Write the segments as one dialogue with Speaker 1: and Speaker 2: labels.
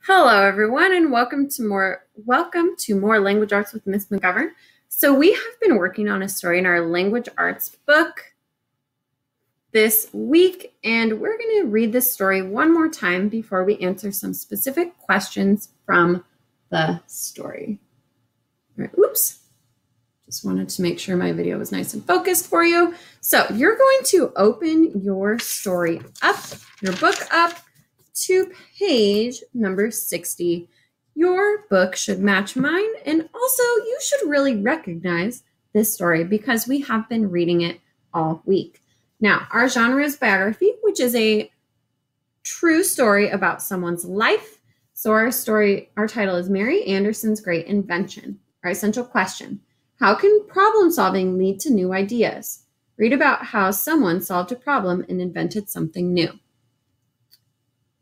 Speaker 1: Hello, everyone, and welcome to more language arts with Miss McGovern. So we have been working on a story in our language arts book this week, and we're going to read this story one more time before we answer some specific questions from the story. All right, oops. Just wanted to make sure my video was nice and focused for you. So you're going to open your story up, your book up, to page number 60. Your book should match mine, and also you should really recognize this story because we have been reading it all week. Now, our genre is biography, which is a true story about someone's life. So our title is Mary Anderson's Great Invention. Our essential question: how can problem solving lead to new ideas? Read about how someone solved a problem and invented something new.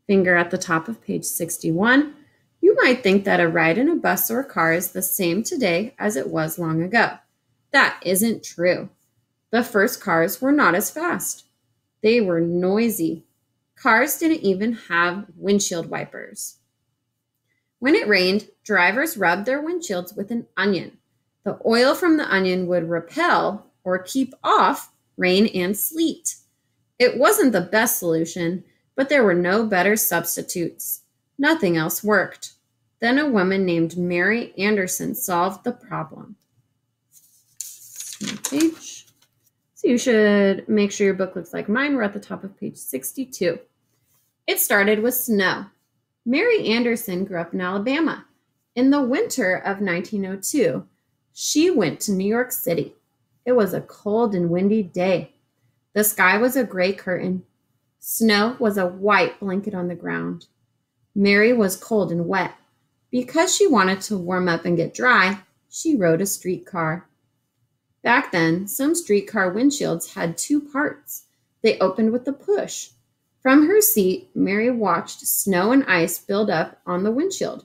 Speaker 1: Finger at the top of page 61. You might think that a ride in a bus or car is the same today as it was long ago. That isn't true. The first cars were not as fast. They were noisy. Cars didn't even have windshield wipers. When it rained, drivers rubbed their windshields with an onion. The oil from the onion would repel or keep off rain and sleet. It wasn't the best solution, but there were no better substitutes. Nothing else worked. Then a woman named Mary Anderson solved the problem. Page. So you should make sure your book looks like mine. We're at the top of page 62. It started with snow. Mary Anderson grew up in Alabama. In the winter of 1902, she went to New York City. It was a cold and windy day. The sky was a gray curtain. Snow was a white blanket on the ground. Mary was cold and wet. Because she wanted to warm up and get dry, she rode a streetcar. Back then, some streetcar windshields had two parts. They opened with a push. From her seat, Mary watched snow and ice build up on the windshield.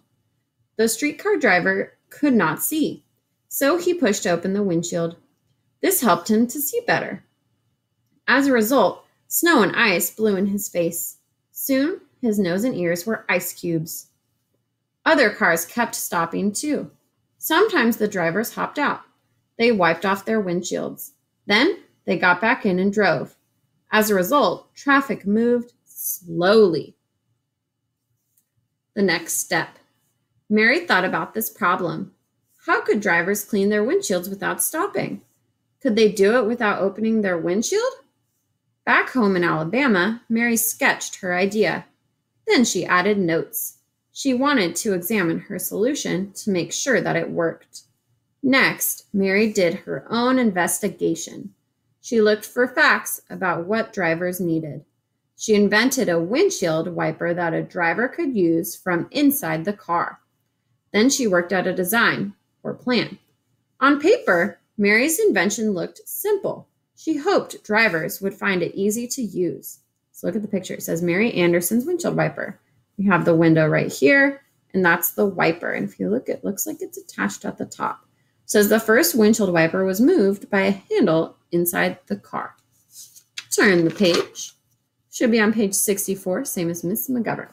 Speaker 1: The streetcar driver could not see, so he pushed open the windshield. This helped him to see better. As a result, snow and ice blew in his face. Soon, his nose and ears were ice cubes. Other cars kept stopping too. Sometimes the drivers hopped out. They wiped off their windshields. Then they got back in and drove. As a result, traffic moved slowly. The next step. Mary thought about this problem. How could drivers clean their windshields without stopping? Could they do it without opening their windshield? Back home in Alabama, Mary sketched her idea. Then she added notes. She wanted to examine her solution to make sure that it worked. Next, Mary did her own investigation. She looked for facts about what drivers needed. She invented a windshield wiper that a driver could use from inside the car. Then she worked out a design or plan. On paper, Mary's invention looked simple. She hoped drivers would find it easy to use. So look at the picture. It says Mary Anderson's windshield wiper. We have the window right here, and that's the wiper. And if you look, it looks like it's attached at the top. It says the first windshield wiper was moved by a handle inside the car. Turn the page. Should be on page 64, same as Miss McGovern.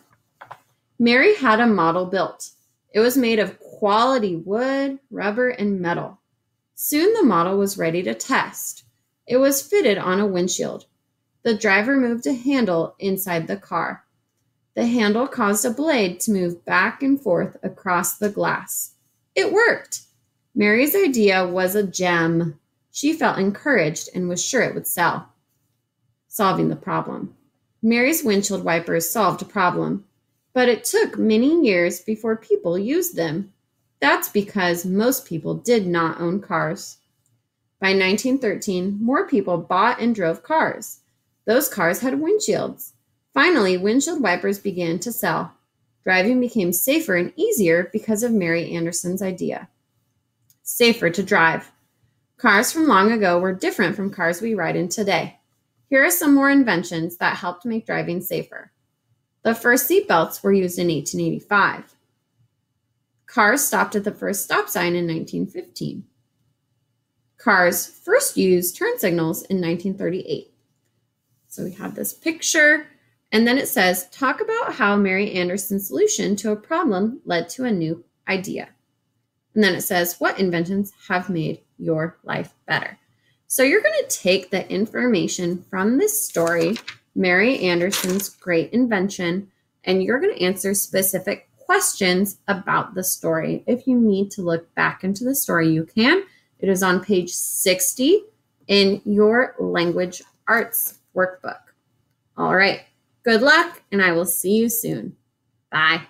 Speaker 1: Mary had a model built. It was made of quality wood, rubber, and metal. Soon the model was ready to test. It was fitted on a windshield. The driver moved a handle inside the car. The handle caused a blade to move back and forth across the glass. It worked. Mary's idea was a gem. She felt encouraged and was sure it would sell. Solving the problem. Mary's windshield wipers solved a problem, but it took many years before people used them. That's because most people did not own cars. By 1913, more people bought and drove cars. Those cars had windshields. Finally, windshield wipers began to sell. Driving became safer and easier because of Mary Anderson's idea. Safer to drive. Cars from long ago were different from cars we ride in today. Here are some more inventions that helped make driving safer. The first seatbelts were used in 1885. Cars stopped at the first stop sign in 1915. Cars first used turn signals in 1938. So we have this picture, And then it says, talk about how Mary Anderson's solution to a problem led to a new idea. And then it says, what inventions have made your life better? So you're going to take the information from this story, Mary Anderson's great invention, and you're going to answer specific questions about the story. If you need to look back into the story, you can. It is on page 60 in your language arts workbook. All right. Good luck, and I will see you soon. Bye.